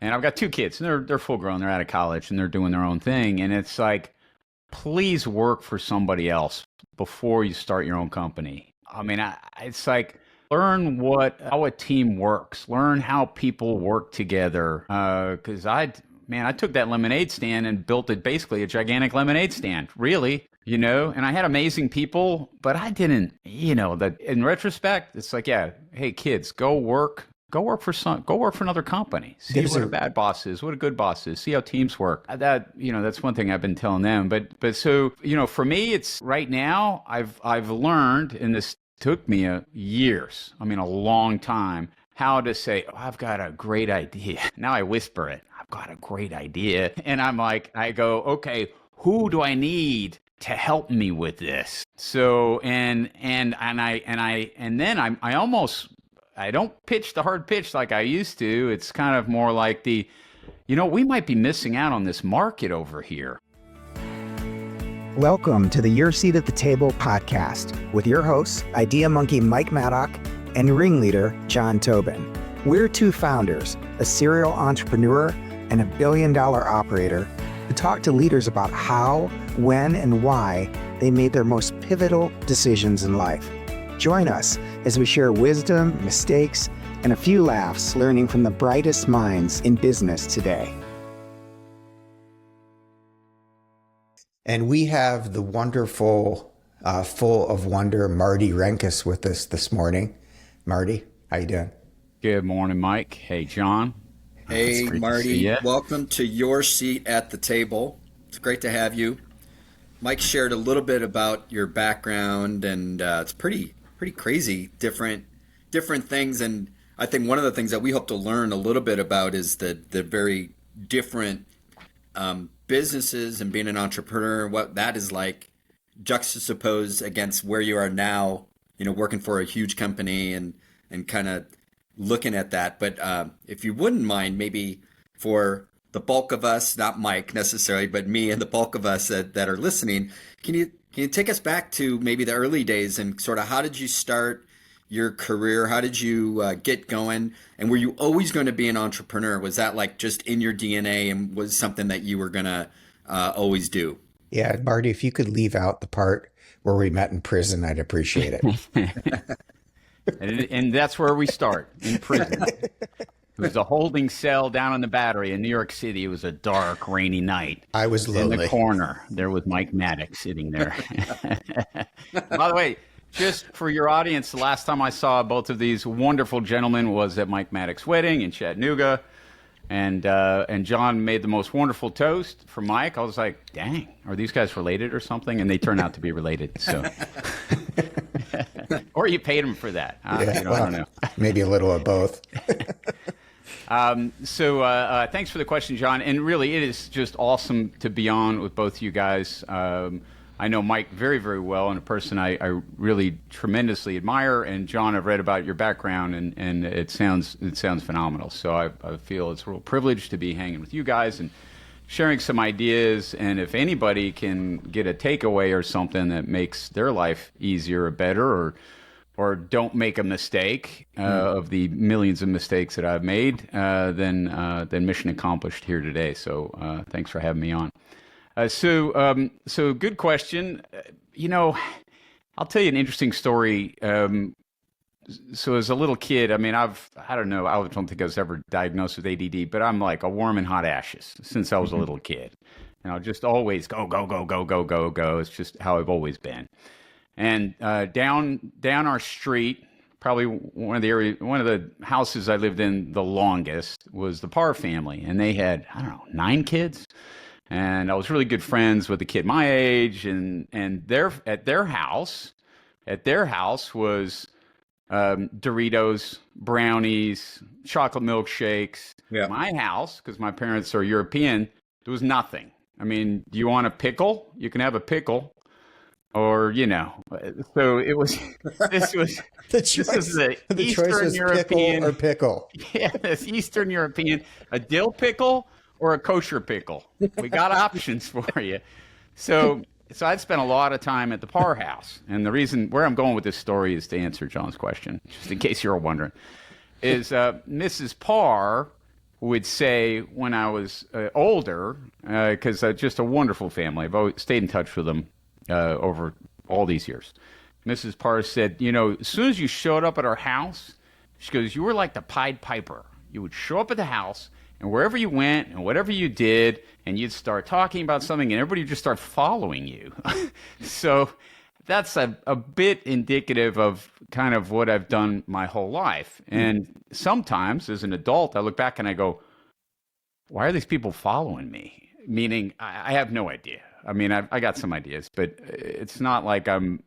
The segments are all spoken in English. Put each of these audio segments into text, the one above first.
And I've got 2 kids, and they're full grown. They're out of college, and they're doing their own thing. And it's like, please work for somebody else before you start your own company. I mean, it's like, learn how a team works. Learn how people work together. Because I took that lemonade stand and built it basically a gigantic lemonade stand, really. And I had amazing people, but I didn't, that in retrospect, it's like, yeah, hey kids, go work for another company. See what a bad boss is, what a good boss is. See how teams work. That's one thing I've been telling them. But so, for me, it's right now I've learned, and this took me years, a long time, how to say, oh, I've got a great idea. Now I whisper it. I've got a great idea. And I go, okay, who do I need to help me with this? So, and then I don't pitch the hard pitch like I used to. It's kind of more like we might be missing out on this market over here. Welcome to the Your Seat at the Table podcast with your hosts, Idea Monkey Mike Maddock and ringleader John Tobin. We're 2 founders, a serial entrepreneur and a billion-dollar operator, who talk to leaders about how, when, and why they made their most pivotal decisions in life. Join us as we share wisdom, mistakes, and a few laughs, learning from the brightest minds in business today. And we have the wonderful, full of wonder, Martin Renkis with us this morning. Marty, how you doing? Good morning, Mike. Hey, John. Hey, Marty. Welcome to Your Seat at the Table. It's great to have you. Mike shared a little bit about your background, and it's pretty crazy, different things. And I think one of the things that we hope to learn a little bit about is the very different businesses and being an entrepreneur, what that is like, juxtaposed against where you are now, working for a huge company and kind of looking at that. But if you wouldn't mind, maybe for the bulk of us, not Mike necessarily, but me and the bulk of us that are listening, can you take us back to maybe the early days and sort of how did you start your career? How did you get going? And were you always going to be an entrepreneur? Was that like just in your DNA and was something that you were going to always do? Yeah, Marty, if you could leave out the part where we met in prison, I'd appreciate it. and that's where we start, in prison. It was a holding cell down on the Battery in New York City. It was a dark, rainy night. I was lonely. In the corner, there was Mike Maddox sitting there. By the way, just for your audience, the last time I saw both of these wonderful gentlemen was at Mike Maddox's wedding in Chattanooga. And John made the most wonderful toast for Mike. I was like, dang, are these guys related or something? And they turned out to be related. So, or you paid them for that. I don't know. Maybe a little of both. So thanks for the question, John. And really, it is just awesome to be on with both you guys. I know Mike very, very well, and a person I really tremendously admire. And John, I've read about your background, and it sounds phenomenal. So I feel it's a real privilege to be hanging with you guys and sharing some ideas. And if anybody can get a takeaway or something that makes their life easier or better, or don't make a mistake of the millions of mistakes that I've made, then mission accomplished here today. So thanks for having me on. So good question. I'll tell you an interesting story. So as a little kid, I don't know, I don't think I was ever diagnosed with ADD, but I'm like a worm in hot ashes since I was a little kid. Just always go, go, go, go, go, go, go. It's just how I've always been. And down our street, probably one of the houses I lived in the longest was the Parr family, and they had 9 kids. And I was really good friends with a kid my age, and at their house was Doritos, brownies, chocolate milkshakes. Yeah. My house, because my parents are European, there was nothing. Do you want a pickle? You can have a pickle. Or, so it was, this was the Eastern choice was European pickle or pickle. Yeah, this Eastern European, a dill pickle or a kosher pickle. We got options for you. So I'd spent a lot of time at the Parr house. And the reason where I'm going with this story is to answer John's question, just in case you're wondering, is Mrs. Parr would say when I was older, because just a wonderful family. I've always stayed in touch with them over all these years. Mrs. Parr said, as soon as you showed up at our house, she goes, you were like the Pied Piper. You would show up at the house, and wherever you went and whatever you did, and you'd start talking about something, and everybody would just start following you. So that's a bit indicative of kind of what I've done my whole life. And sometimes as an adult, I look back and I go, why are these people following me? Meaning I have no idea. I mean, I got some ideas, but it's not like I'm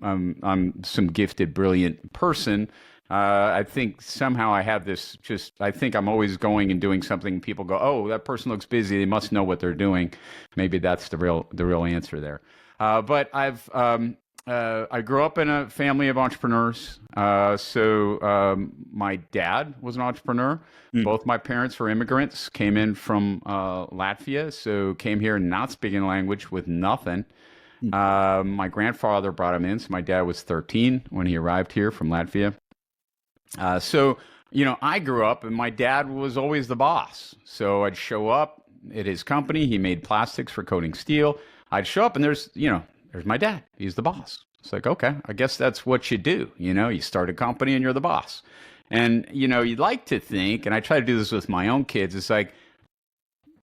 some gifted, brilliant person. I think somehow I have this I think I'm always going and doing something. People go, oh, that person looks busy. They must know what they're doing. Maybe that's the real answer there. But I grew up in a family of entrepreneurs. So my dad was an entrepreneur. Both my parents were immigrants, came in from Latvia, so came here not speaking the language with nothing. My grandfather brought him in, so my dad was 13 when he arrived here from Latvia. So I grew up and my dad was always the boss. So I'd show up at his company. He made plastics for coating steel. I'd show up and there's my dad. He's the boss. It's like, okay, I guess that's what you do. You start a company and you're the boss. And, you'd like to think, and I try to do this with my own kids, it's like,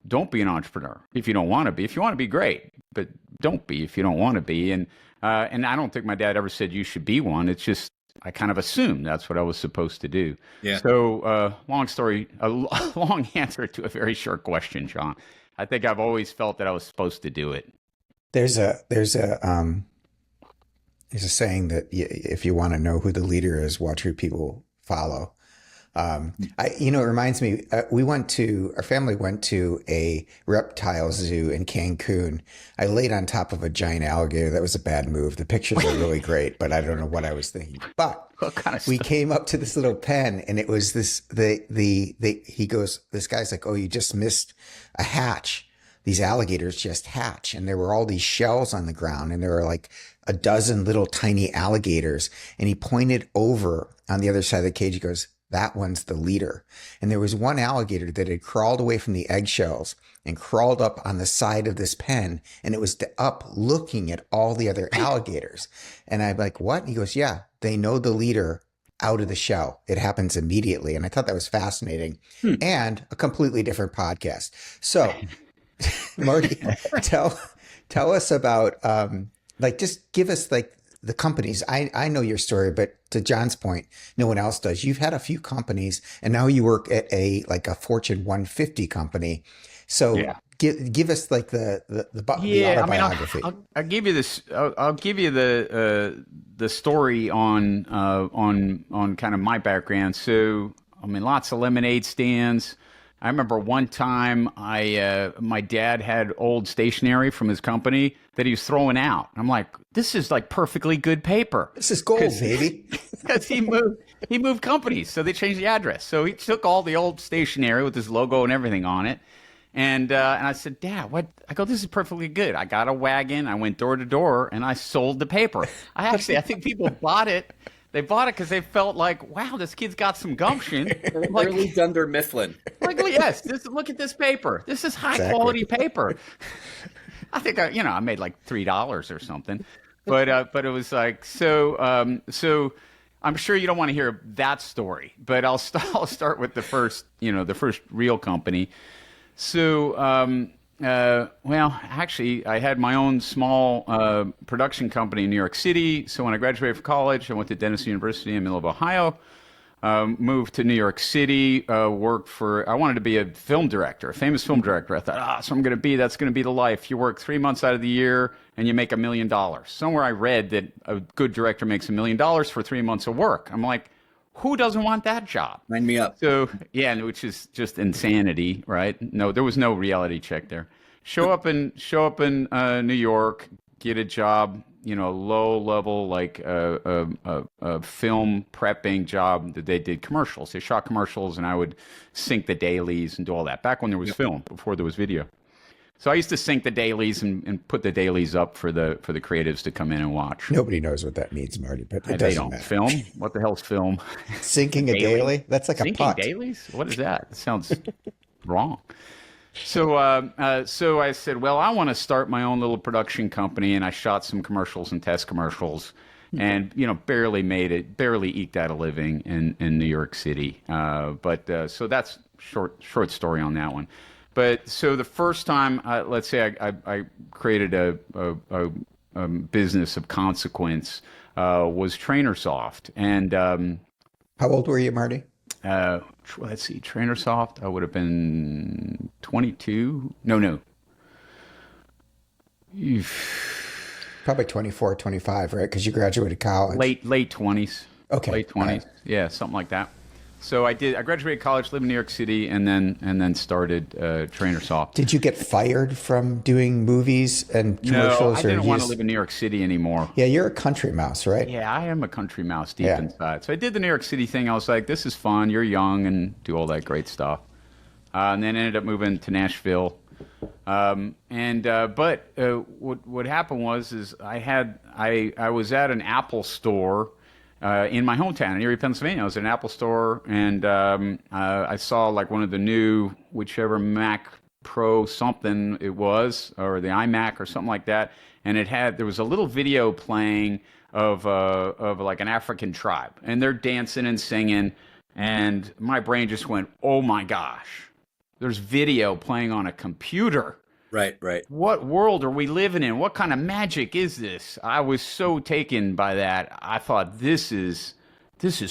don't be an entrepreneur if you don't want to be. If you want to be, great, but don't be if you don't want to be. And I don't think my dad ever said you should be one. It's just, I kind of assumed that's what I was supposed to do. Yeah. So a long answer to a very short question, John. I think I've always felt that I was supposed to do it. There's a saying that if you want to know who the leader is, watch who people follow. It reminds me, our family went to a reptile zoo in Cancun. I laid on top of a giant alligator. That was a bad move. The pictures are really great, but I don't know what I was thinking. But we came up to this little pen and it was this, he goes, this guy's like, oh, you just missed a hatch. These alligators just hatch. And there were all these shells on the ground and there were like a dozen little tiny alligators. And he pointed over on the other side of the cage. He goes, that one's the leader. And there was one alligator that had crawled away from the eggshells and crawled up on the side of this pen. And it was up looking at all the other alligators. And I'm like, what? And he goes, yeah, they know the leader out of the shell. It happens immediately. And I thought that was fascinating and a completely different podcast. So Marty, tell us about, just give us the companies. I know your story, but to John's point, no one else does. You've had a few companies and now you work at a Fortune 150 company. So give us the autobiography. I'll give you this. I'll give you the story on kind of my background. So, lots of lemonade stands. I remember one time my dad had old stationery from his company that he was throwing out. I'm like, this is like perfectly good paper. This is gold, baby. Because he moved companies, so they changed the address. So he took all the old stationery with his logo and everything on it. And I said, Dad, what? I go, this is perfectly good. I got a wagon. I went door to door and I sold the paper. I think people bought it. They bought it because they felt like, wow, this kid's got some gumption. Early Dunder Mifflin. Yes, look at this paper. This is high quality paper. I think I made like $3 or something, but it was like so. So I'm sure you don't want to hear that story, but I'll start with the first real company. So. Actually, I had my own small production company in New York City. So when I graduated from college, I went to Denison University in the middle of Ohio, moved to New York City, I wanted to be a film director, a famous film director. I thought, so that's going to be the life. You work 3 months out of the year and you make $1 million. Somewhere I read that a good director makes $1 million for 3 months of work. I'm like, who doesn't want that job? Sign me up. So, which is just insanity, right? No, there was no reality check there. Show up in New York, get a job, low level, like a film prepping job that they did commercials. They shot commercials and I would sync the dailies and do all that back when there was film, before there was video. So I used to sync the dailies and put the dailies up for the creatives to come in and watch. Nobody knows what that means, Marty, but it they doesn't don't. matter. Film? What the hell's film? Syncing a daily? That's like Syncing a puck. dailies? What is that? It sounds wrong. So I said, well, I want to start my own little production company, and I shot some commercials and test commercials, and barely eked out a living in New York City. So that's short story on that one. But so the first time, let's say I created a business of consequence was TrainerSoft, and how old were you, Marty? Let's see, TrainerSoft, I would have been 22. No. Probably 24, 25, right? Because you graduated college. Late 20s. Okay. Late 20s. Right. Yeah, something like that. So I graduated college, lived in New York City, and then started TrainerSoft. Did you get fired from doing movies and commercials? No, I didn't want to live in New York City anymore. Yeah, you're a country mouse, right? Yeah, I am a country mouse deep inside. So I did the New York City thing. I was like, this is fun. You're young and do all that great stuff. And then ended up moving to Nashville. What happened was I was at an Apple store in my hometown in Erie, Pennsylvania. I was at an Apple store, and I saw like one of the new, whichever Mac Pro something it was, or the iMac or something like that, and there was a little video playing of like an African tribe, and they're dancing and singing, and my brain just went, oh my gosh, there's video playing on a computer. Right. What world are we living in? What kind of magic is this? I was so taken by that. I thought, this is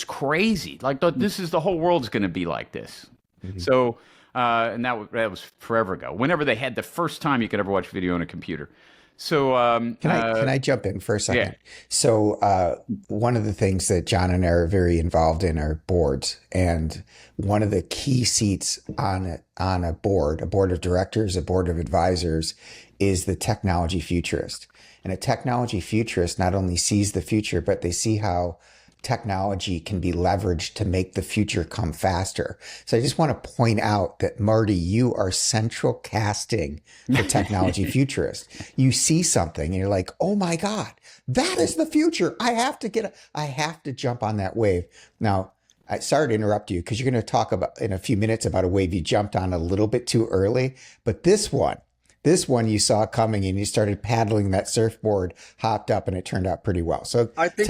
crazy. Like, this is the whole world's going to be like this. Mm-hmm. So, and that was forever ago. Whenever they had the first time you could ever watch video on a computer. So, can I jump in for a second? Yeah. So, one of the things that John and I are very involved in are boards, and one of the key seats on a board of directors, a board of advisors, is the technology futurist. And a technology futurist not only sees the future, but they see how technology can be leveraged to make the future come faster. So I just want to point out that, Marty, you are central casting for technology futurist. You see something and you're like, oh my God, that is the future. I have to jump on that wave. Now, I sorry to interrupt you, because you're going to talk about in a few minutes about a wave you jumped on a little bit too early. But this one you saw coming and you started paddling that surfboard, hopped up, and it turned out pretty well. So I think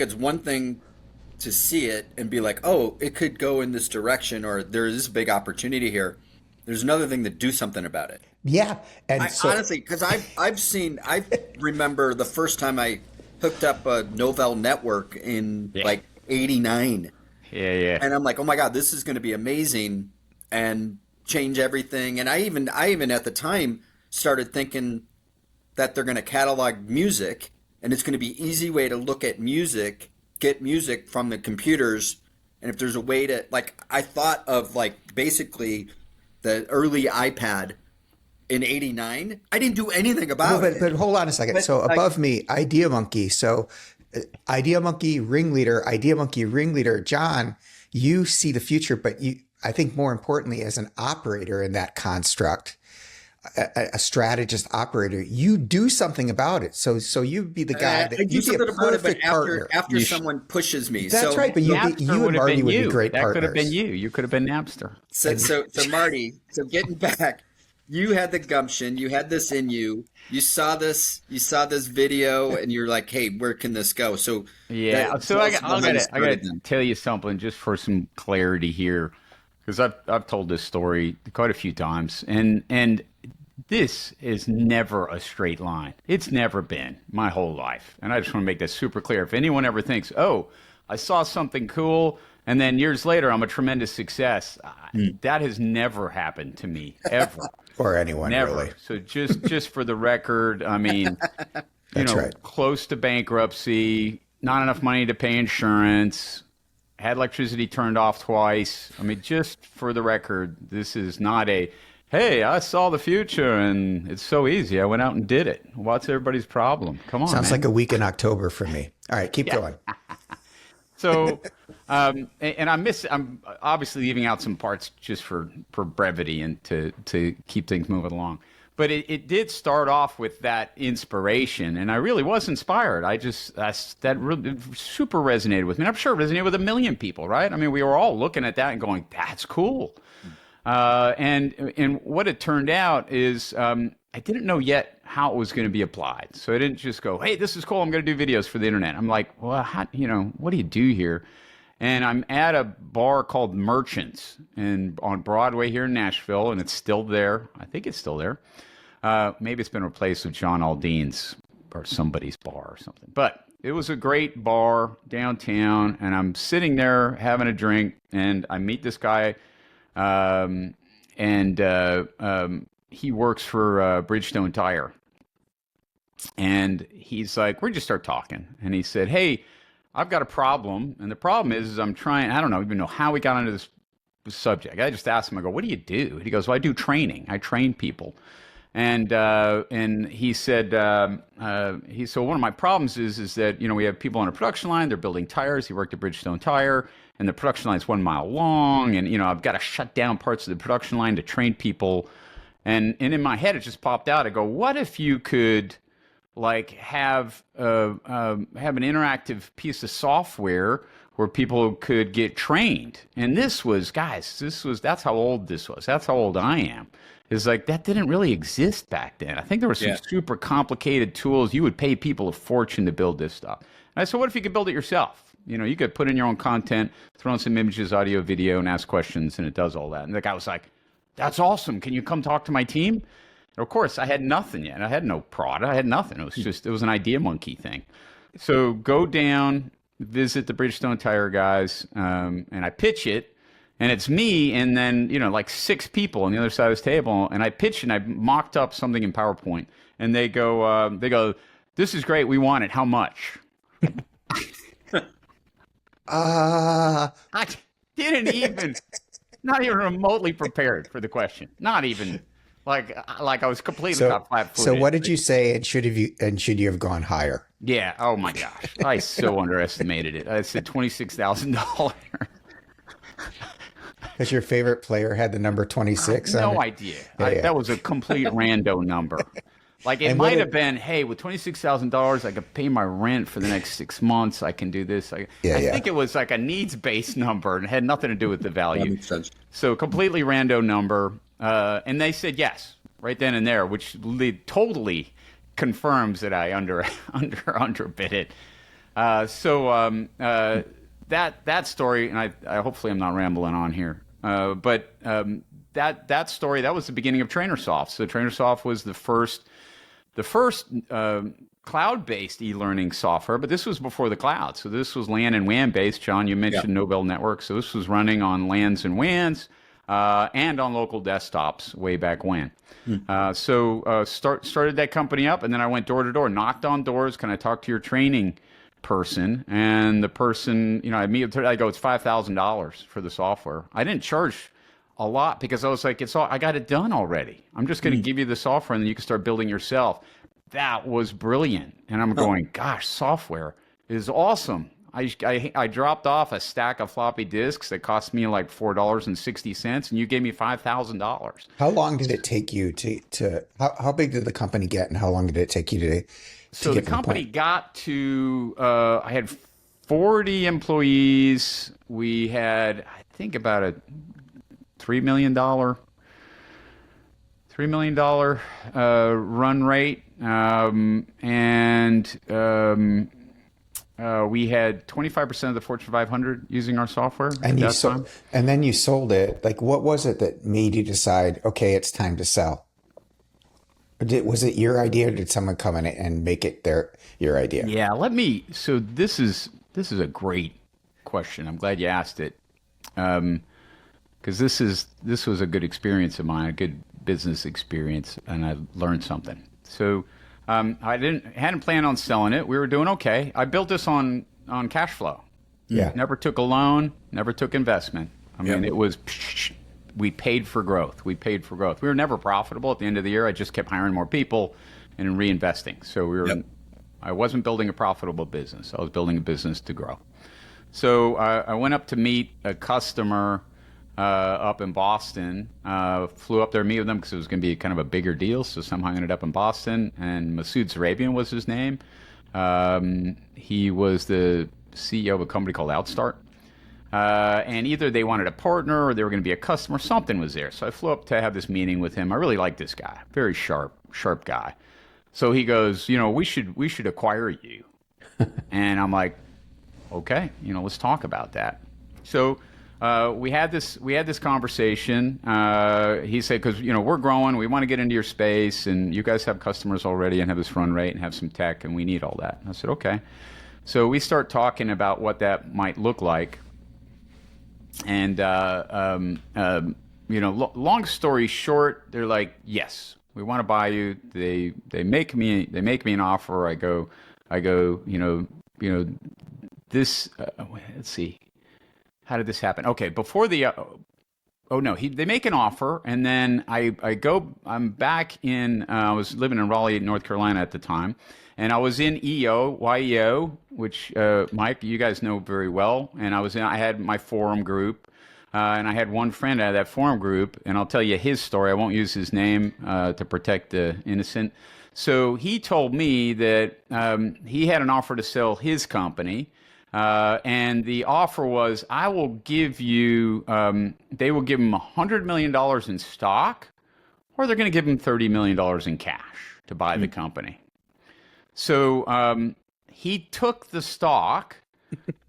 it's one thing to see it and be like, oh, it could go in this direction, or there is a big opportunity here. There's another thing to do something about it. Yeah. And honestly, because I remember the first time I hooked up a Novell network in like 89. Yeah. And I'm like, oh my God, this is going to be amazing and change everything. And I even at the time started thinking that they're going to catalog music, and it's going to be easy way to look at music, get music from the computers. And if there's a way to, like, I thought of like basically the early iPad in 89. I didn't do anything about it. But hold on a second. So above me, Idea Monkey. So Idea Monkey ringleader, John, you see the future, but I think more importantly, as an operator in that construct, a strategist operator, you do something about it. So you'd be the guy that you'd be a perfect partner. After someone pushes me. That's right. But you and Marty would be great partners. That could have been you. You could have been Napster. So Marty, so getting back, you had the gumption, you had this in you. You saw this video, and you're like, "Hey, where can this go?" So yeah, I gotta tell you something just for some clarity here, because I've told this story quite a few times, and this is never a straight line. It's never been my whole life, and I just want to make that super clear. If anyone ever thinks, "Oh, I saw something cool," and then years later I'm a tremendous success, that has never happened to me ever. Or anyone, never. Really. So just for the record, I mean, close to bankruptcy, not enough money to pay insurance, had electricity turned off twice. I mean, just for the record, this is not hey, I saw the future and it's so easy. I went out and did it. What's everybody's problem? Come on, Sounds like a week in October for me. All right, keep going. So, and I'm obviously leaving out some parts just for brevity and to keep things moving along. But it did start off with that inspiration, and I really was inspired. That really super resonated with me. And I'm sure it resonated with a million people, right? I mean, we were all looking at that and going, "That's cool." And what it turned out is I didn't know yet how it was going to be applied. So I didn't just go, hey, this is cool, I'm going to do videos for the internet. I'm like, well, what do you do here? And I'm at a bar called Merchants on Broadway here in Nashville, and it's still there. I think it's still there. Maybe it's been replaced with John Aldine's or somebody's bar or something. But it was a great bar downtown, and I'm sitting there having a drink, and I meet this guy, and he works for Bridgestone Tire. And he's like, we just start talking. And he said, hey, I've got a problem. And the problem is I'm trying, I don't even know how we got into this subject. I just asked him, I go, what do you do? And he goes, well, I do training. I train people. And he said, one of my problems is that, we have people on a production line, they're building tires. He worked at Bridgestone Tire, and the production line is 1 mile long. And, I've got to shut down parts of the production line to train people. And in my head, it just popped out. I go, what if you could have an interactive piece of software where people could get trained? And that's how old this was. That's how old I am. Is that didn't really exist back then. I think there were some super complicated tools. You would pay people a fortune to build this stuff. And I said, what if you could build it yourself? You could put in your own content, throw in some images, audio, video, and ask questions, and it does all that. And the guy was like, that's awesome. Can you come talk to my team? And of course, I had nothing yet. I had no product. I had nothing. It was an idea monkey thing. So go down, visit the Bridgestone Tire guys, and I pitch it. And it's me and then, 6 people on the other side of this table. And I pitched and I mocked up something in PowerPoint. And they go, this is great. We want it. How much? I didn't not even remotely prepared for the question. Not even like I was completely flat-footed. So what did you say? And should you have gone higher? Yeah. Oh my gosh. I so underestimated it. I said $26,000. Because your favorite player had the number 26. No idea. That was a complete rando number. It might have been, hey, with $26,000, I could pay my rent for the next 6 months. I can do this. I think it was like a needs-based number and had nothing to do with the value. That makes sense. So completely rando number. And they said yes, right then and there, which totally confirms that I underbid it. That story, and I hopefully I'm not rambling on here, but that story, that was the beginning of TrainerSoft. So TrainerSoft was the first cloud-based e-learning software, but this was before the cloud. So this was LAN and WAN based. John, you mentioned Nobel Network. So this was running on LANs and WANs and on local desktops way back when. Started that company up, and then I went door to door, knocked on doors. Can I talk to your training person? And the person, I meet, I go, it's $5,000 for the software. I didn't charge a lot because I was like, I got it done already. I'm just going to give you the software and then you can start building yourself. That was brilliant. And I'm going, gosh, software is awesome. I dropped off a stack of floppy disks that cost me like $4.60, and you gave me $5,000. How long did it take you to how big did the company get, and how long did it take you to So the company got to, I had 40 employees. We had, I think, about a $3 million run rate. We had 25% of the Fortune 500 using our software and then you sold it. Like, what was it that made you decide, okay, it's time to sell? Was it your idea, or did someone come in and make it your idea? Yeah, so this is a great question. I'm glad you asked it. Because this was a good experience of mine, a good business experience, and I learned something. So I hadn't planned on selling it. We were doing okay. I built this on cash flow. Yeah. Never took a loan, never took investment. I mean, it was, we paid for growth. We were never profitable at the end of the year. I just kept hiring more people and reinvesting. So I wasn't building a profitable business. I was building a business to grow. So I went up to meet a customer up in Boston, flew up there to meet with them because it was going to be kind of a bigger deal. So somehow I ended up in Boston, and Masood Zarabian was his name. He was the CEO of a company called Outstart. And either they wanted a partner or they were going to be a customer. Something was there. So I flew up to have this meeting with him. I really like this guy. Very sharp guy. So he goes, we should acquire you. And I'm like, okay, let's talk about that. So we had this conversation. He said, because we're growing, we want to get into your space, and you guys have customers already and have this run rate and have some tech, and we need all that. And I said, okay. So we start talking about what that might look like. And long story short, they're like, yes, we want to buy you. They make me an offer. I go, this. Let's see, how did this happen? Okay, before the. They make an offer, and then I go. I'm back in. I was living in Raleigh, North Carolina at the time, and I was in YEO, which Mike, you guys know very well. And I had my forum group, and I had one friend out of that forum group, and I'll tell you his story. I won't use his name to protect the innocent. So he told me that he had an offer to sell his company. And the offer was, I will give you, they will give him $100 million in stock, or they're going to give him $30 million in cash to buy the company. So he took the stock,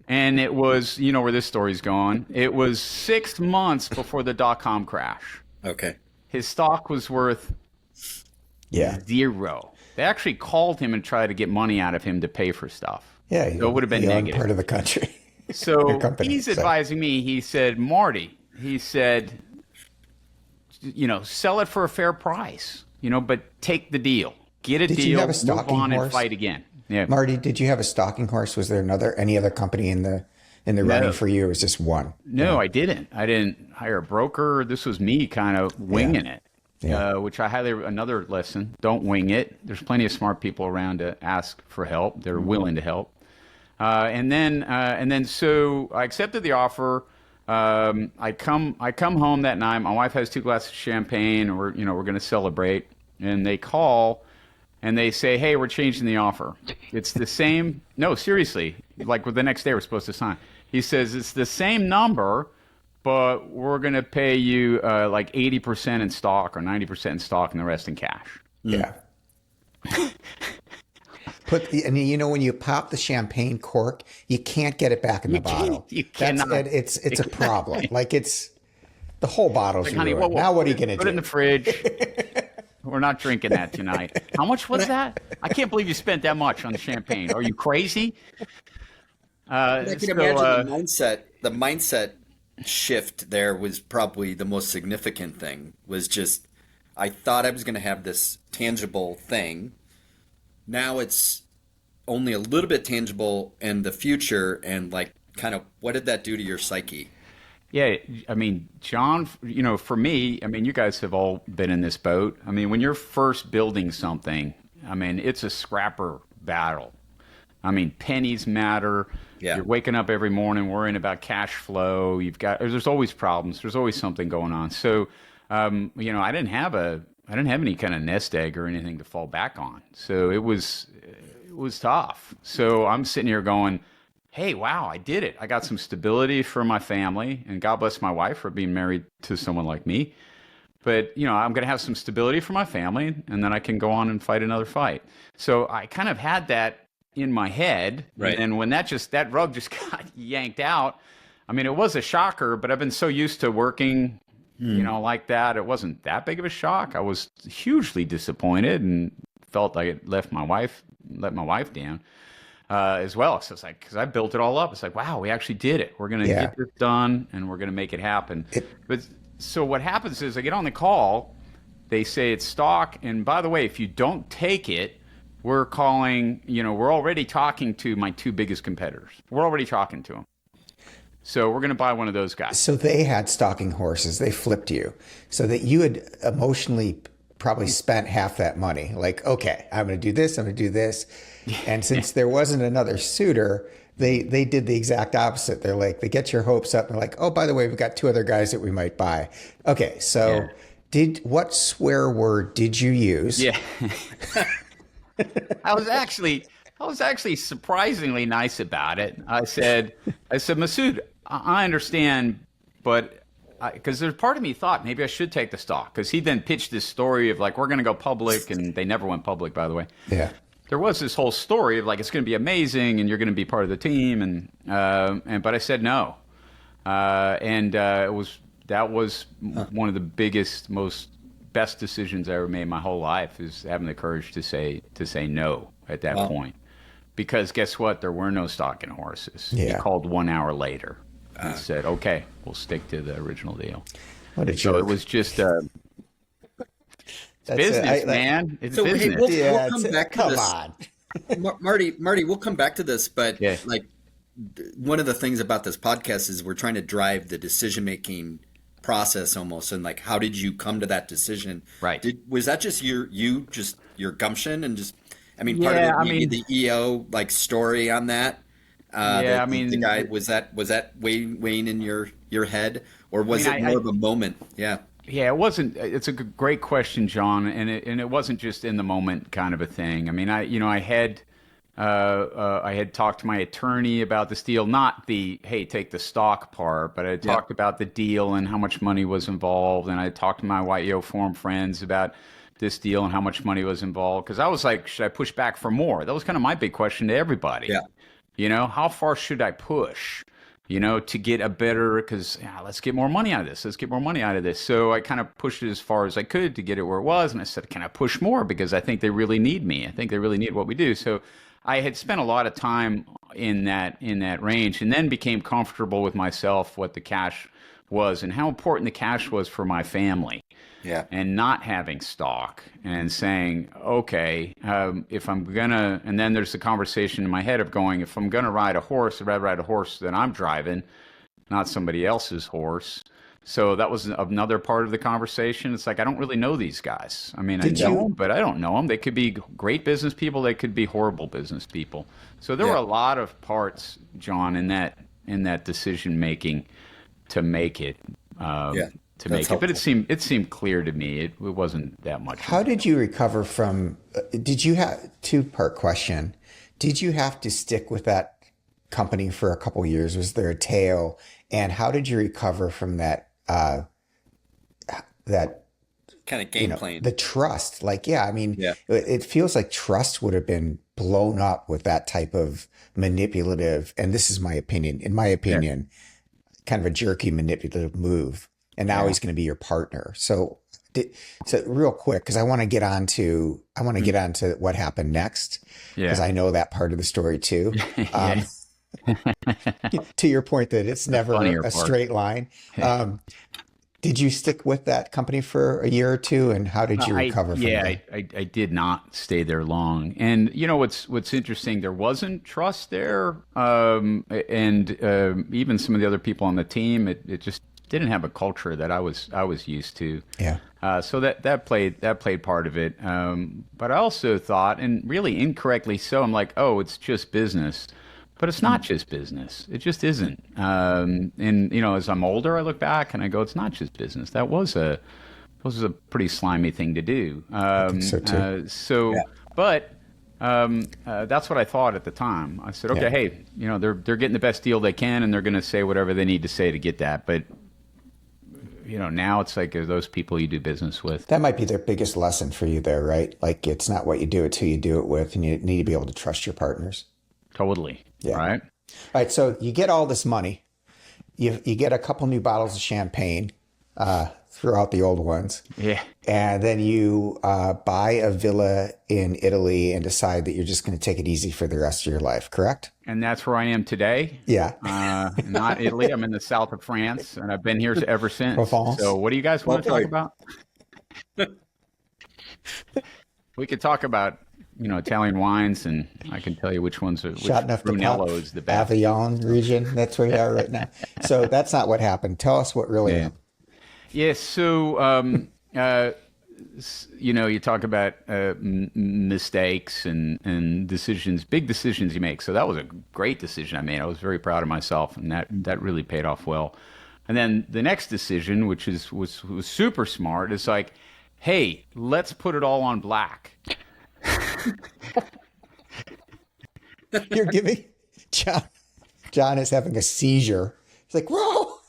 and it was, where this story's going. It was 6 months before the dot-com crash. Okay. His stock was worth zero. They actually called him and tried to get money out of him to pay for stuff. Yeah, so it would have been negative. Part of the country. So he's advising me. He said, Marty, sell it for a fair price, but take the deal. Get a deal, you have a move stalking on horse? And fight again. Yeah. Marty, did you have a stalking horse? Was there any other company in the running for you? Or was just one? No, I didn't. I didn't hire a broker. This was me kind of winging it. Yeah. Which another lesson, don't wing it. There's plenty of smart people around to ask for help. They're willing to help. And then so I accepted the offer. I come home that night. My wife has 2 glasses of champagne, and we're going to celebrate. And they call and they say, hey, we're changing the offer. It's the same. No, seriously, like with the next day we're supposed to sign. He says it's the same number, but we're going to pay you like 80% in stock or 90% in stock and the rest in cash. Yeah. When you pop the champagne cork, you can't get it back in the bottle. You cannot. It's a problem. Like the whole bottle's ruined. Honey, now what are you going to do? Put it in the fridge. We're not drinking that tonight. How much was that? I can't believe you spent that much on the champagne. Are you crazy? I can imagine the mindset shift there was probably the most significant thing. Was just, I thought I was going to have this tangible thing. Now it's only a little bit tangible in the future, and kind of what did that do to your psyche? Yeah, I mean, John, for me, you guys have all been in this boat. When you're first building something, it's a scrapper battle. Pennies matter. Yeah. You're waking up every morning worrying about cash flow. There's always problems. There's always something going on. So, I didn't have any kind of nest egg or anything to fall back on. So it was tough. So I'm sitting here going, hey, wow, I did it. I got some stability for my family, and God bless my wife for being married to someone like me. But, I'm going to have some stability for my family, and then I can go on and fight another fight. So I kind of had that in my head. Right. And when that rug just got yanked out, it was a shocker, but I've been so used to working, like that. It wasn't that big of a shock. I was hugely disappointed and felt like it let my wife down. As well. So it's like, because I built it all up. It's like, wow, we actually did it. We're going to get this done, and we're going to make it happen. But so what happens is I get on the call, they say it's stock. And by the way, if you don't take it, we're already talking to my 2 biggest competitors. We're already talking to them. So we're going to buy one of those guys. So they had stalking horses. They flipped you so that you had emotionally probably spent half that money. Like, okay, I'm going to do this. I'm going to do this. And since there wasn't another suitor, they did the exact opposite. They're like, they get your hopes up and like, oh, by the way, we've got 2 other guys that we might buy. Okay. So what swear word did you use? Yeah. I was actually I was actually surprisingly nice about it. I said, Masood, I understand, but because there's part of me thought maybe I should take the stock, because he then pitched this story of like, we're going to go public, and they never went public, by the way. Yeah. There was this whole story of like, it's going to be amazing and you're going to be part of the team. But I said no. That was one of the biggest, best decisions I ever made in my whole life, is having the courage to say no at that point. Because guess what? There were no stock in horses. Yeah. He called 1 hour later and said, okay, we'll stick to the original deal. What a jerk. So it was just That's business, it. man. It's So business. hey, we'll come back to this. Come on. Marty, we'll come back to this, but Yeah. like one of the things about this podcast is we're trying to drive the decision-making process almost, and like, how did you come to that decision? Right. Was that just your gumption and just, I mean, part Yeah, of the EO like story on that? The guy, was that weighing in your head, or was it more of a moment? Yeah. Yeah, it wasn't. It's a great question, John, and it wasn't just in the moment kind of a thing. I mean, I had talked to my attorney about this deal, not the hey, take the stock part, but I talked about the deal and how much money was involved, and I talked to my YEO forum friends about this deal and how much money was involved, because I was like, should I push back for more? That was kind of my big question to everybody. Yeah. How far should I push? To get a better, because let's get more money out of this. Let's get more money out of this. So I kind of pushed it as far as I could to get it where it was. And I said, can I push more? Because I think they really need me. I think they really need what we do. So I had spent a lot of time in that range, and then became comfortable with myself, what the cash was and how important the cash was for my family. Yeah. And not having stock and saying, okay, if I'm going to, and then there's the conversation in my head of going, if I'm going to ride a horse, I'd rather ride a horse that I'm driving, not somebody else's horse. So that was another part of the conversation. It's like, I don't really know these guys. I mean, I know them, but I don't know them. They could be great business people. They could be horrible business people. So there were a lot of parts, John, in that decision making to make it. To make it, but it seemed clear to me it wasn't that much. How did you recover from? Did you have two-part question? Did you have to stick with that company for a couple of years? Was there a tail? And how did you recover from that? That kind of game plan, the trust. It feels like trust would have been blown up with that type of manipulative. And this is my opinion. In my opinion, kind of a jerky manipulative move. And now he's going to be your partner. So real quick, because I want to get on to what happened next, because I know that part of the story too. To your point that it's never a straight line. Did you stick with that company for a year or two, and how did you recover from that? I did not stay there long. And what's interesting, there wasn't trust there, and even some of the other people on the team, it just didn't have a culture that I was used to. Yeah. So that played part of it. But I also thought, and really incorrectly so, I'm like, oh, it's just business. But it's not just business. It just isn't. And as I'm older, I look back and I go, it's not just business. That was a pretty slimy thing to do. I think so too. But that's what I thought at the time. I said, okay, hey, they're getting the best deal they can, and they're going to say whatever they need to say to get that. But now it's like, are those people you do business with? That might be their biggest lesson for you there, right? Like, it's not what you do, it's who you do it with, and you need to be able to trust your partners. Totally. Yeah. Right. All right. So you get all this money, you get a couple new bottles of champagne, throughout the old ones. Yeah. And then you buy a villa in Italy and decide that you're just going to take it easy for the rest of your life, correct? And that's where I am today. Yeah. Not Italy. I'm in the south of France, and I've been here ever since. Provence. So what do you guys want to talk about? We could talk about, Italian wines, and I can tell you which Brunello is the best. Avignon region. That's where you are right now. So that's not what happened. Tell us what really happened. Yes. So, you talk about mistakes and decisions, big decisions you make. So that was a great decision I made. I was very proud of myself, and that really paid off well. And then the next decision, which was super smart, is like, hey, let's put it all on black. You're giving John is having a seizure. He's like, whoa.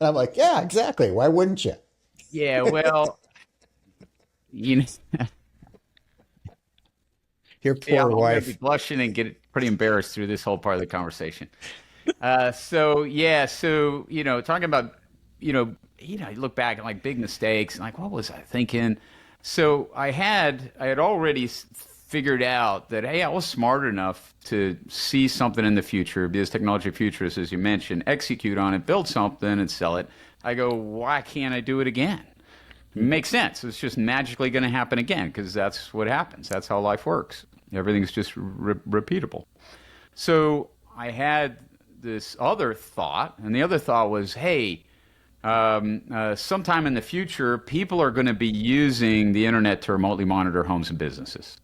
And I'm like, yeah, exactly. Why wouldn't you? Yeah, well, you know, Your yeah, poor I'm going to wife. be blushing and get pretty embarrassed through this whole part of the conversation. So you know, talking about you look back at like big mistakes and like what was I thinking? So I had already figured out that hey, I was smart enough to see something in the future, be this technology futurist as you mentioned, execute on it, build something and sell it. I go, why can't I do it again? It makes sense. It's just magically going to happen again because that's what happens. That's how life works. Everything's just repeatable. So I had this other thought, and the other thought was, hey, sometime in the future, people are going to be using the internet to remotely monitor homes and businesses,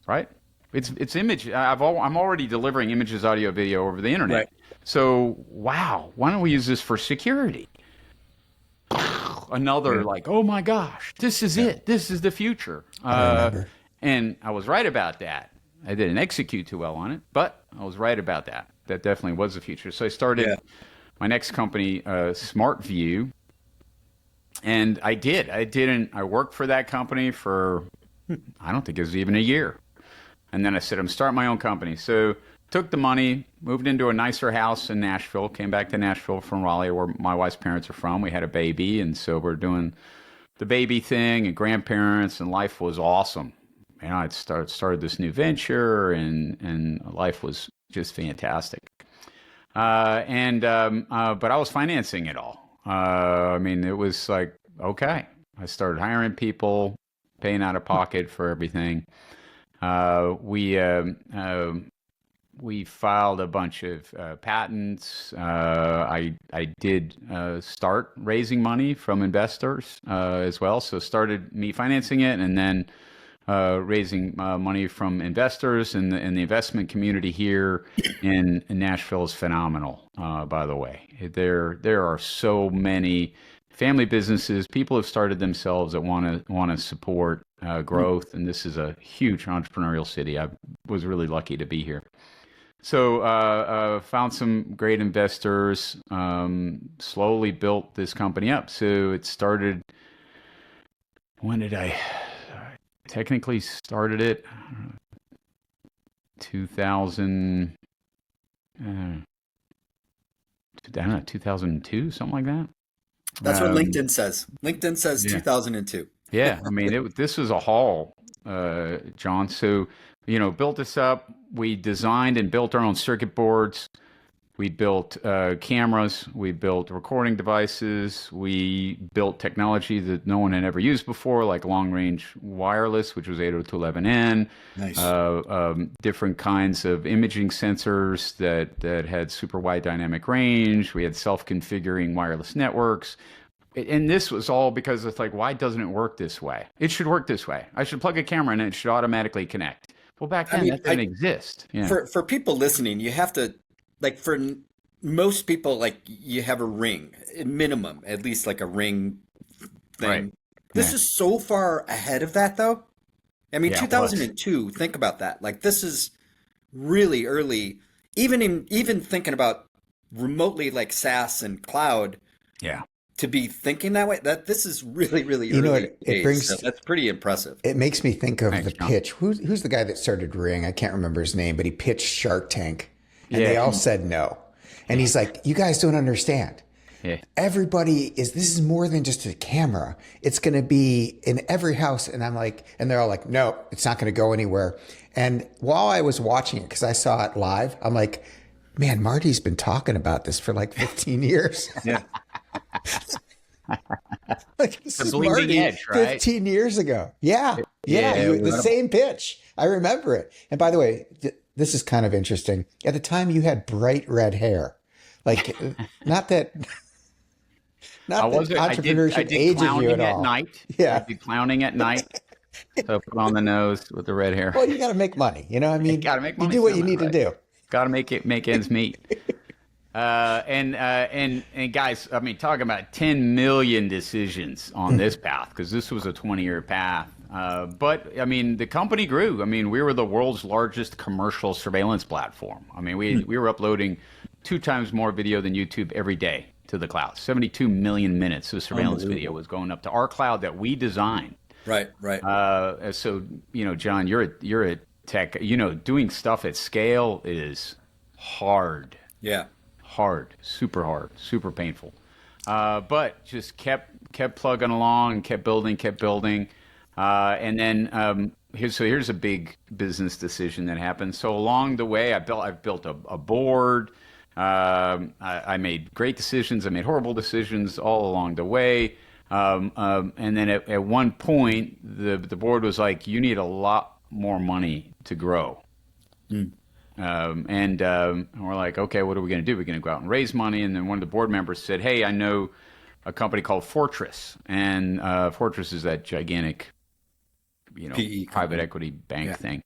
right? It's image. I'm already delivering images, audio, video over the internet. Right. So wow, why don't we use this for security? Another like, oh my gosh, this is it. This is the future. I remember. And I was right about that. I didn't execute too well on it, but I was right about that. That definitely was the future. So I started my next company, Smartvue, and I did. I worked for that company for, I don't think it was even a year. And then I said, I'm starting my own company. So took the money, moved into a nicer house in Nashville, came back to Nashville from Raleigh, where my wife's parents are from. We had a baby, and so we're doing the baby thing and grandparents, and life was awesome. You know, I'd started this new venture, and life was just fantastic. But I was financing it all. I mean, it was like, okay. I started hiring people, paying out of pocket for everything. We filed a bunch of patents. I did start raising money from investors as well. So started me financing it, and then raising money from investors. And the investment community here in Nashville is phenomenal. By the way, there are so many family businesses. People have started themselves that want to support growth, and this is a huge entrepreneurial city. I was really lucky to be here. So found some great investors, slowly built this company up. So it started, when did I technically started it? 2000, I don't know, 2002, something like that. That's what LinkedIn says. LinkedIn says 2002. Yeah, I mean, this was a haul, John. So, built this up. We designed and built our own circuit boards. We built cameras. We built recording devices. We built technology that no one had ever used before, like long-range wireless, which was 802.11n. Nice. Different kinds of imaging sensors that had super wide dynamic range. We had self-configuring wireless networks. And this was all because it's like, why doesn't it work this way? It should work this way. I should plug a camera in and it should automatically connect. Well, back then, that didn't exist. Yeah. For people listening, you have to, like, for most people, like, you have a ring, minimum, at least like a ring thing. Right. This is so far ahead of that, though. I mean, 2002, think about that. Like, this is really early, even thinking about remotely like SaaS and cloud. Yeah. To be thinking that way, that this is really, really early. You know what? It brings, so that's pretty impressive. It makes me think of the John. pitch. Who's the guy that started Ring? I can't remember his name, but he pitched Shark Tank, and they all said no. And he's like, "You guys don't understand. Yeah. Everybody this is more than just a camera. It's going to be in every house." And I'm like, and they're all like, "No, it's not going to go anywhere." And while I was watching it, because I saw it live, I'm like, man, Marty's been talking about this for like 15 years. Yeah. Like, this is bleeding Marty edge, right? 15 years ago. Yeah. The same pitch. I remember it. And by the way, this is kind of interesting. At the time, you had bright red hair. Like, not that entrepreneurship ages you at all. Night. Yeah. I'd be clowning at night. So put on the nose with the red hair. Well, you got to make money. You know what I mean? You got to make money. You do what you need to do. Got to make ends meet. And guys, I mean, talking about 10 million decisions on this path, because this was a 20-year path. But I mean, the company grew. I mean, we were the world's largest commercial surveillance platform. I mean, we were uploading 2 times more video than YouTube every day to the cloud. 72 million minutes of surveillance video was going up to our cloud that we designed. Right. So, John, you're a tech, doing stuff at scale is hard. Yeah. Hard, super painful. But just kept plugging along and kept building. And then here's a big business decision that happened. So along the way, I've built a board. I made great decisions. I made horrible decisions all along the way. And then at one point, the board was like, "You need a lot more money to grow." And we're like, "Okay, what are we going to do? We're going to go out and raise money." And then one of the board members said, "Hey, I know a company called Fortress, and Fortress is that gigantic, PE private equity bank thing."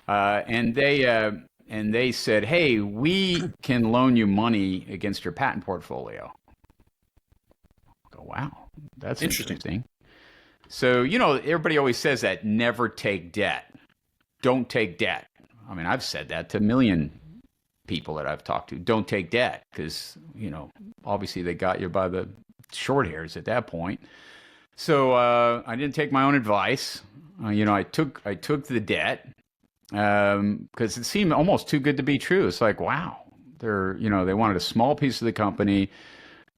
And they said, "Hey, we can loan you money against your patent portfolio." I go, "Wow, that's interesting." So, everybody always says that never take debt. Don't take debt. I mean, I've said that to a million people that I've talked to. Don't take debt because, obviously they got you by the short hairs at that point. So I didn't take my own advice. I took the debt because it seemed almost too good to be true. It's like, wow, they wanted a small piece of the company,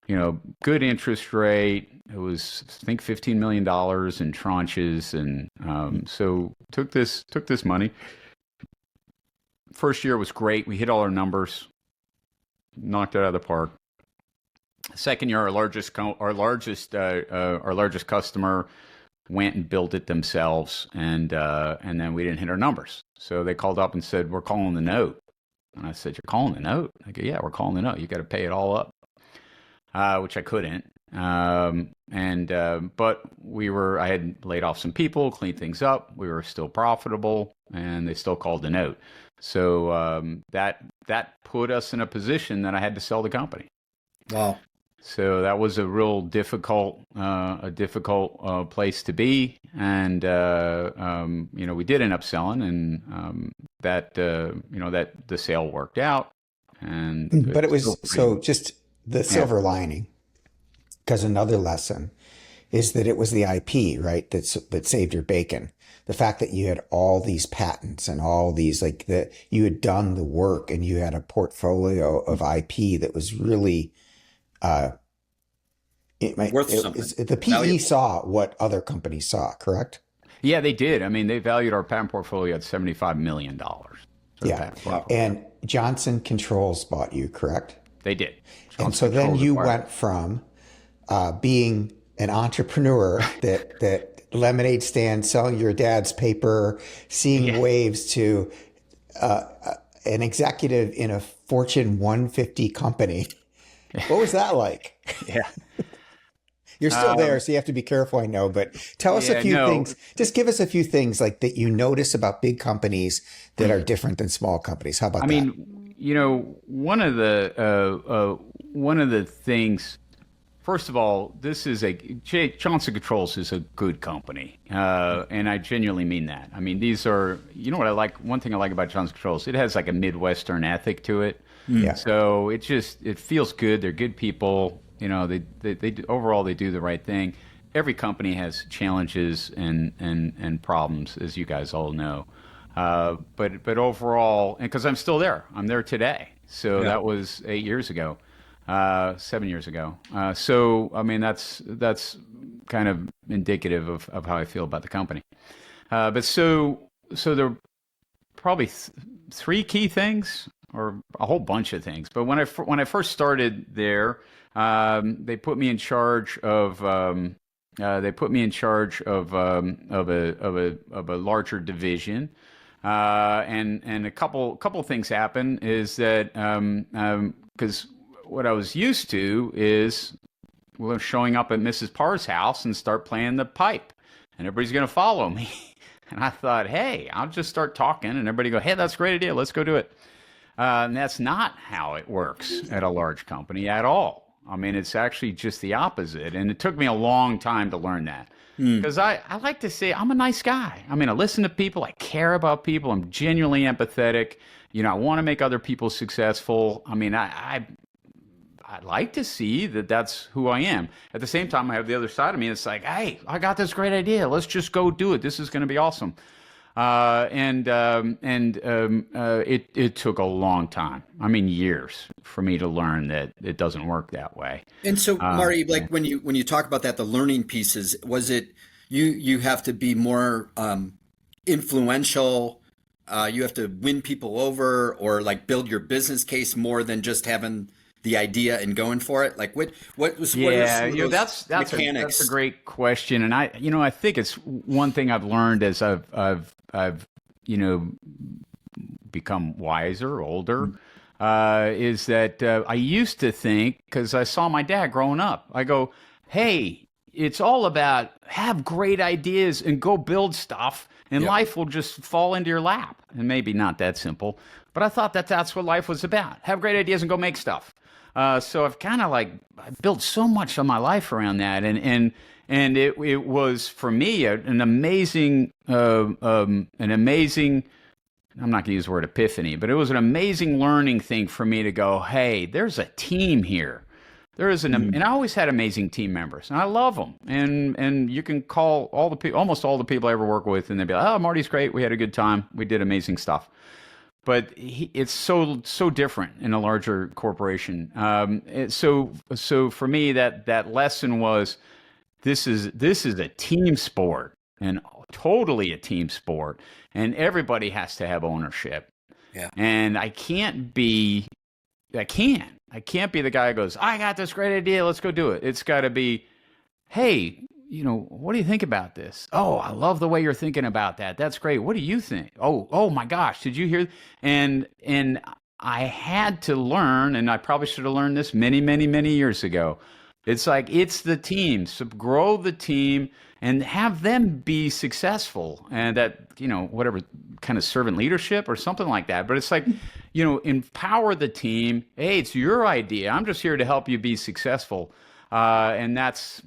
good interest rate. It was, I think, $15 million in tranches, and so took this money. First year was great. We hit all our numbers, knocked it out of the park. Second year, our largest customer went and built it themselves, and then we didn't hit our numbers. So they called up and said, "We're calling the note." And I said, "You're calling the note?" I go, "Yeah, we're calling the note. You got to pay it all up," which I couldn't. But I had laid off some people, cleaned things up. We were still profitable, and they still called the note. So that put us in a position that I had to sell the company. Wow. So that was a real difficult place to be, and we did end up selling, and that the sale worked out, but it was so just the silver lining, because another lesson is that it was the IP, right, that saved your bacon. The fact that you had all these patents and all these, you had done the work and you had a portfolio of IP that was really, worth something. The PE saw what other companies saw, correct? Yeah, they did. I mean, they valued our patent portfolio at $75 million. Yeah. And Johnson Controls bought you, correct? They did. And so then you went from being an entrepreneur that lemonade stand, selling your dad's paper, seeing waves, to an executive in a Fortune 150 company. What was that like? Yeah. You're still there, so you have to be careful, I know, but tell us a few things. Just give us a few things that you notice about big companies that are different than small companies. How about that? I mean, one of the things, first of all, Johnson Controls is a good company, and I genuinely mean that. I mean, these are, what I like, one thing I like about Johnson Controls, it has like a Midwestern ethic to it. Yeah. So it feels good. They're good people. They overall, they do the right thing. Every company has challenges and problems, as you guys all know. But overall, and because I'm still there, I'm there today. So that was 8 years ago. 7 years ago. So, I mean, that's kind of indicative of how I feel about the company. But so there are probably 3 key things, or a whole bunch of things. But when I first started there, they put me in charge of a larger division. And a couple things happen is that because what I was used to is showing up at Mrs. Parr's house and start playing the pipe, and everybody's going to follow me. And I thought, hey, I'll just start talking, and everybody go, hey, that's a great idea, let's go do it. And that's not how it works at a large company at all. I mean, it's actually just the opposite. And it took me a long time to learn that. Because I like to say I'm a nice guy. I mean, I listen to people. I care about people. I'm genuinely empathetic. I want to make other people successful. I mean, I'd like to see that that's who I am. At the same time, I have the other side of me. It's like, hey, I got this great idea. Let's just go do it. This is going to be awesome. It took a long time. I mean, years for me to learn that it doesn't work that way. And so, Marty, like when you talk about that, the learning pieces, was it you have to be more influential? You have to win people over, or like build your business case more than just having the idea and going for it? Like what was that's mechanics? That's a great question, and I think it's one thing I've learned as I've become wiser, older, is that I used to think, because I saw my dad growing up, I go, hey, it's all about have great ideas and go build stuff, and life will just fall into your lap. And maybe not that simple, but I thought that's what life was about. Have great ideas and go make stuff. So I've kind of I built so much of my life around that, and it was for me an amazing. I'm not going to use the word epiphany, but it was an amazing learning thing for me to go, hey, there's a team here. There is and I always had amazing team members, and I love them. And you can call almost all the people I ever work with, and they'd be like, oh, Marty's great. We had a good time. We did amazing stuff. But it's so different in a larger corporation. So for me, that lesson was, this is a team sport, and totally a team sport, and everybody has to have ownership. Yeah. And I can't be the guy who goes, I got this great idea, let's go do it. It's got to be, hey, what do you think about this? Oh, I love the way you're thinking about that. That's great. What do you think? Oh my gosh, did you hear? And I had to learn, and I probably should have learned this many, many, many years ago. It's like, it's the team. So grow the team and have them be successful, and that, whatever kind of servant leadership or something like that. But it's like, empower the team. Hey, it's your idea. I'm just here to help you be successful. And that's,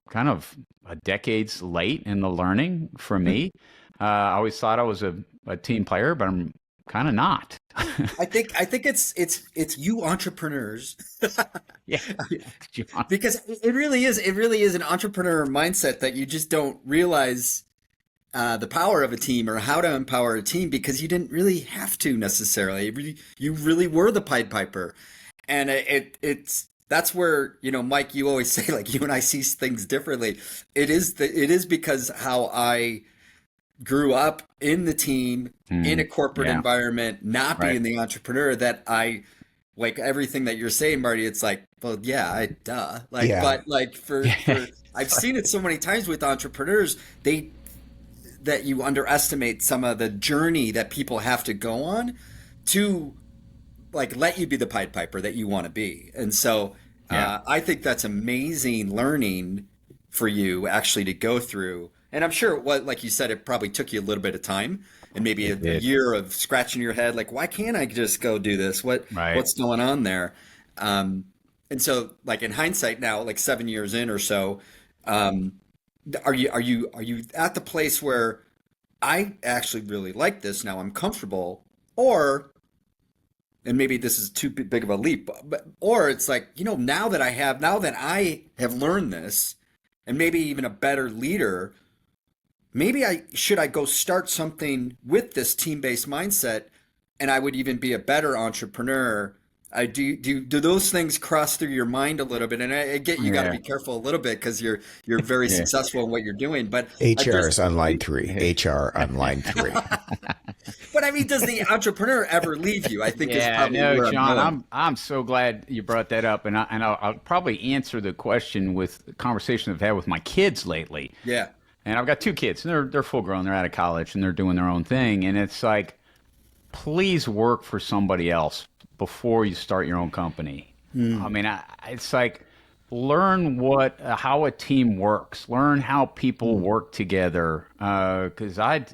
kind of a decades late in the learning for me. I always thought I was a team player, but I'm kind of not. I think it's you entrepreneurs. Yeah. Because it really is an entrepreneur mindset that you just don't realize the power of a team or how to empower a team, because you didn't really have to necessarily. You really were the Pied Piper. And that's where, Mike, you always say, like, you and I see things differently. It is because how I grew up in the team, in a corporate environment, not being the entrepreneur, that I, like everything that you're saying, Marty, it's like, well, duh. But like for I've seen it so many times with entrepreneurs, that you underestimate some of the journey that people have to go on to like let you be the Pied Piper that you want to be. And so I think that's amazing learning for you actually to go through. And I'm sure like you said, it probably took you a little bit of time and maybe a year of scratching your head. Like, why can't I just go do this? What's going on there? And so like in hindsight now, like 7 years in or so, are you at the place where I actually really like this now, I'm comfortable, and maybe this is too big of a leap, or it's like, now that I have learned this, and maybe even a better leader, maybe I go start something with this team-based mindset, and I would even be a better entrepreneur. Do those things cross through your mind a little bit? And I get you got to be careful a little bit because you're very successful in what you're doing. But HR is on line 3. HR on line 3. But I mean, does the entrepreneur ever leave you? I think is probably where John, I'm so glad you brought that up, and I'll probably answer the question with the conversation I've had with my kids lately. Yeah, and I've got 2 kids, and they're full grown, they're out of college, and they're doing their own thing, and it's like, please work for somebody else before you start your own company. I mean, it's like, learn how a team works, learn how people work together. Because I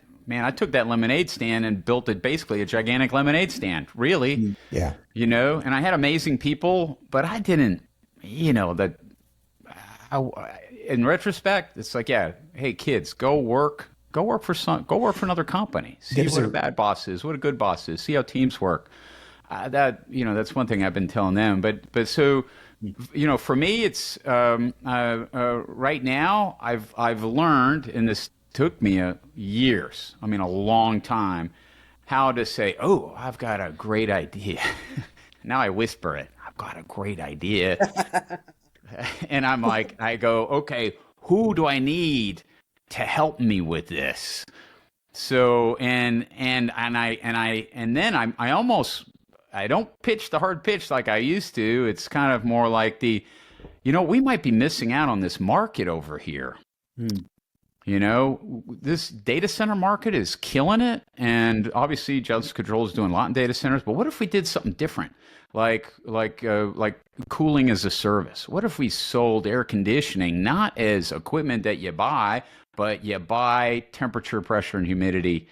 took that lemonade stand and built it basically a gigantic lemonade stand, really. Yeah. And I had amazing people, but I didn't that in retrospect, it's like, yeah, hey kids, go work for another company. See what a bad boss is, what a good boss is. See how teams work. That's one thing I've been telling them. But so, for me, it's right now. I've learned, and this took me years. I mean, a long time, how to say, "Oh, I've got a great idea." Now I whisper it. I've got a great idea. And I'm like, I go, okay, who do I need to help me with this? So, and then I don't pitch the hard pitch like I used to. It's kind of more like we might be missing out on this market over here. This data center market is killing it. And obviously Johnson Controls is doing a lot in data centers, but what if we did something different? Like cooling as a service. What if we sold air conditioning not as equipment that you buy, but you buy temperature, pressure, and humidity?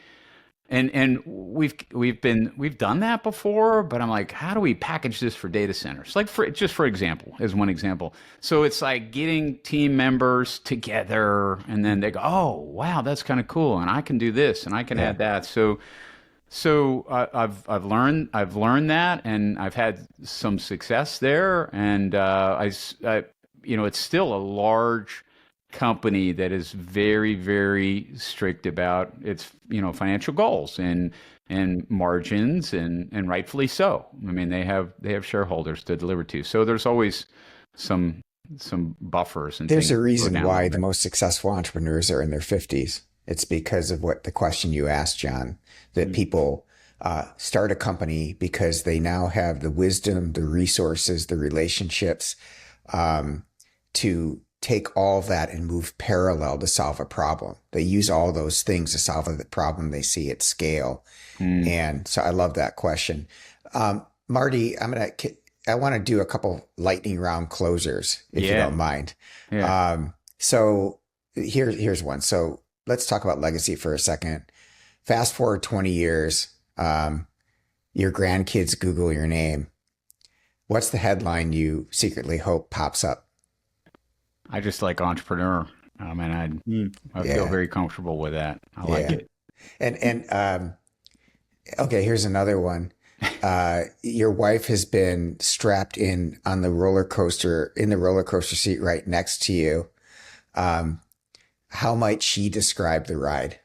And we've done that before, but I'm like, how do we package this for data centers? Like for example, as one example. So it's like getting team members together, and then they go, oh wow, that's kind of cool, and I can do this, and I can add that. So I've learned that, and I've had some success there, and it's still a large company that is very, very strict about its financial goals and margins, and rightfully so. I mean, they have shareholders to deliver to, so there's always some buffers and there's a reason why the most successful entrepreneurs are in their 50s. It's because of what the question you asked, John, that people start a company because they now have the wisdom, the resources, the relationships to take all of that and move parallel to solve a problem. They use all those things to solve the problem they see at scale. And so I love that question. Marty, I want to do a couple lightning round closers, if you don't mind. Yeah. So here's one. So let's talk about legacy for a second. Fast forward 20 years, your grandkids Google your name. What's the headline you secretly hope pops up? I just like entrepreneur. I mean, I feel very comfortable with that. I like it. And okay, here's another one. Your wife has been strapped in on the roller coaster seat right next to you. How might she describe the ride?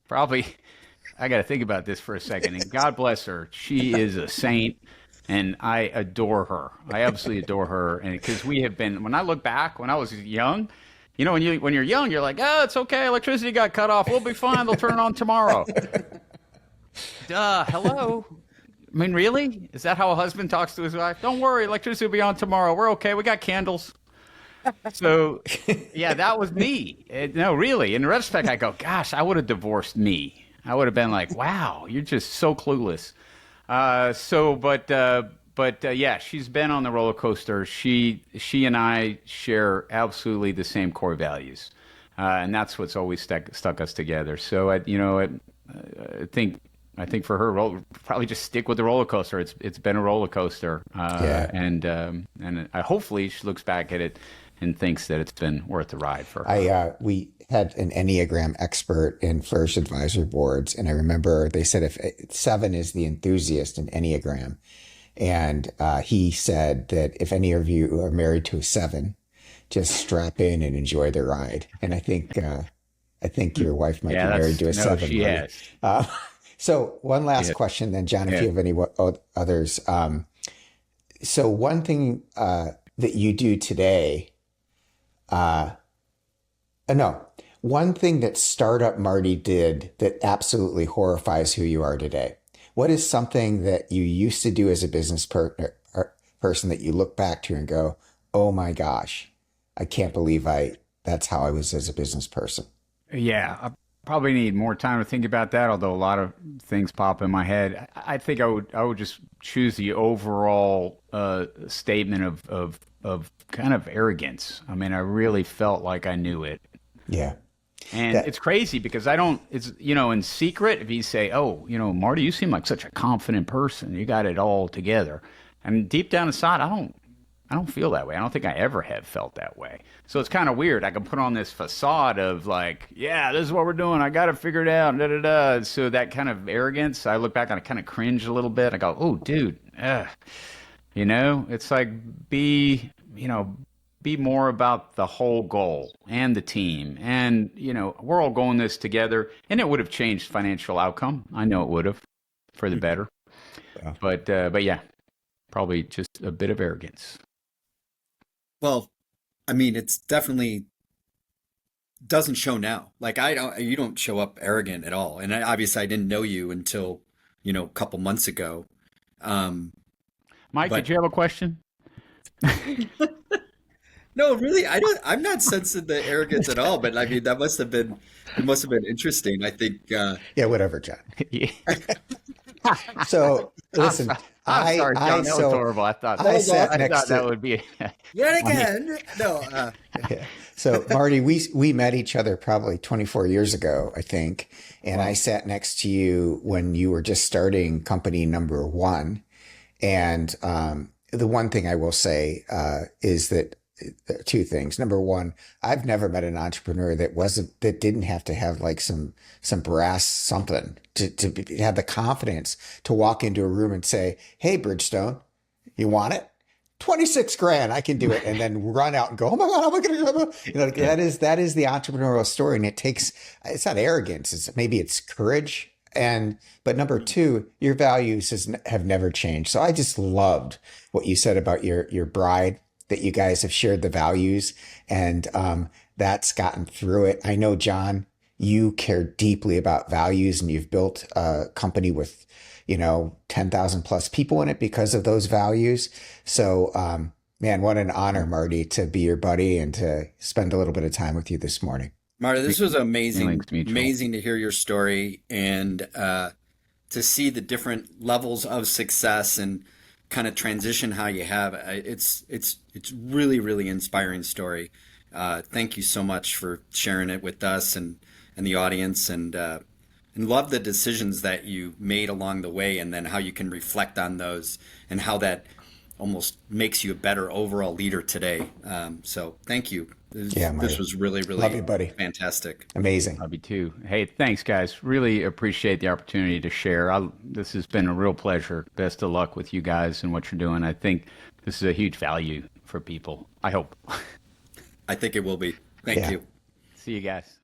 Probably, I got to think about this for a second. And God bless her. She is a saint, and I adore her. I absolutely adore her. And because we have been, when I look back, when I was young, when you're young, you're like, oh, it's okay. Electricity got cut off. We'll be fine. They'll turn it on tomorrow. Duh. Hello. I mean, really? Is that how a husband talks to his wife? Don't worry. Electricity will be on tomorrow. We're okay. We got candles. So, yeah, that was me. No, really. In retrospect, I go, gosh, I would have divorced me. I would have been like, wow, you're just so clueless. Yeah, she's been on the roller coaster. She and I share absolutely the same core values, and that's what's always stuck us together. So, I think for her, probably just stick with the roller coaster. It's been a roller coaster, and I hopefully she looks back at it and thinks that it's been worth the ride for her. We had an Enneagram expert in Flourish Advisor boards, and I remember they said if 7 is the enthusiast in Enneagram, and he said that if any of you are married to a 7, just strap in and enjoy the ride. And I think your wife might be married to a 7. She has. So one last question then, John, if you have any others. So one thing that you do today, one thing that Startup Marty did that absolutely horrifies who you are today. What is something that you used to do as a business person that you look back to and go, oh my gosh, I can't believe that's how I was as a business person? Yeah, I probably need more time to think about that, although a lot of things pop in my head. I think I would just choose the overall statement of kind of arrogance. I mean, I really felt like I knew it. Yeah. And it's crazy because in secret, if you say, oh, Marty, you seem like such a confident person. You got it all together. And deep down inside, I don't feel that way. I don't think I ever have felt that way. So it's kind of weird. I can put on this facade of like, yeah, this is what we're doing. I got to figure it out. Da, da, da. So that kind of arrogance, I look back and I kind of cringe a little bit. I go, oh, dude, it's like be more about the whole goal and the team. And, we're all going this together. And it would have changed financial outcome. I know it would have for the better. Yeah. But yeah, probably just a bit of arrogance. Well, I mean, it's definitely doesn't show now. Like you don't show up arrogant at all. And obviously I didn't know you until, a couple months ago. Mike, did you have a question? No, really, I'm not sensing the arrogance at all, but I mean, it must have been interesting. I think, yeah, whatever, John. So listen, I'm sorry, John, that was horrible. I thought that would be yet again. No. Yeah. So Marty, we met each other probably 24 years ago, I think, and I sat next to you when you were just starting company number one. And the one thing I will say is that two things. Number one, I've never met an entrepreneur that didn't have to have like some brass something to have the confidence to walk into a room and say, "Hey, Bridgestone, you want it? 26 grand, I can do it," and then run out and go, "Oh my God, how am I going to do it?" That is the entrepreneurial story, and it's not arrogance. Maybe it's courage. But number two, your values have never changed. So I just loved what you said about your bride, that you guys have shared the values, and that's gotten through it. I know, John, you care deeply about values, and you've built a company with, 10,000 plus people in it because of those values. So, man, what an honor, Marty, to be your buddy and to spend a little bit of time with you this morning. Marty, this was amazing to hear your story and to see the different levels of success and kind of transition how you have. It's really, really inspiring story. Thank you so much for sharing it with us and the audience, and love the decisions that you made along the way, and then how you can reflect on those and how that almost makes you a better overall leader today. So thank you. This was really, really love you, buddy. Fantastic. Amazing. Love you too. Hey, thanks, guys. Really appreciate the opportunity to share. This has been a real pleasure. Best of luck with you guys and what you're doing. I think this is a huge value for people. I hope. I think it will be. Thank you. See you guys.